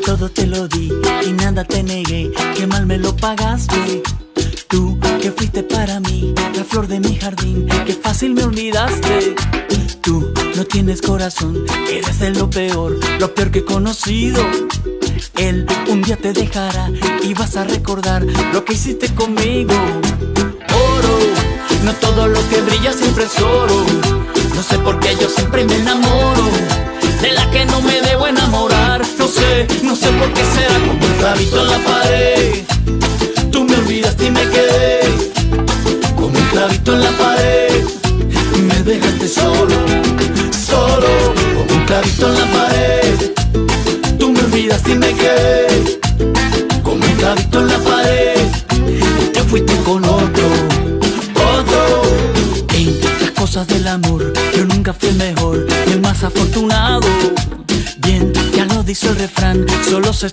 todo te lo di y nada te negué, qué mal me lo pagaste. Tú que fuiste para mí la flor de mi jardín, qué fácil me olvidaste. Tú no tienes corazón, eres de lo peor que he conocido. Él un día te dejará y vas a recordar lo que hiciste conmigo. Oro, no todo lo que brilla siempre es oro. No sé por qué yo siempre me enamoro de la que no me debo enamorar. No sé por qué será, como un clavito en la pared. Tú me olvidaste y me quedé como un clavito en la pared. Me dejaste solo, como un clavito en la pared. Tú me olvidaste y me quedé como un clavito en la pared. Te fuiste con otro. En las cosas del amor yo nunca fui el mejor, el más afortunado. Bien, ya lo dice el refrán, solo se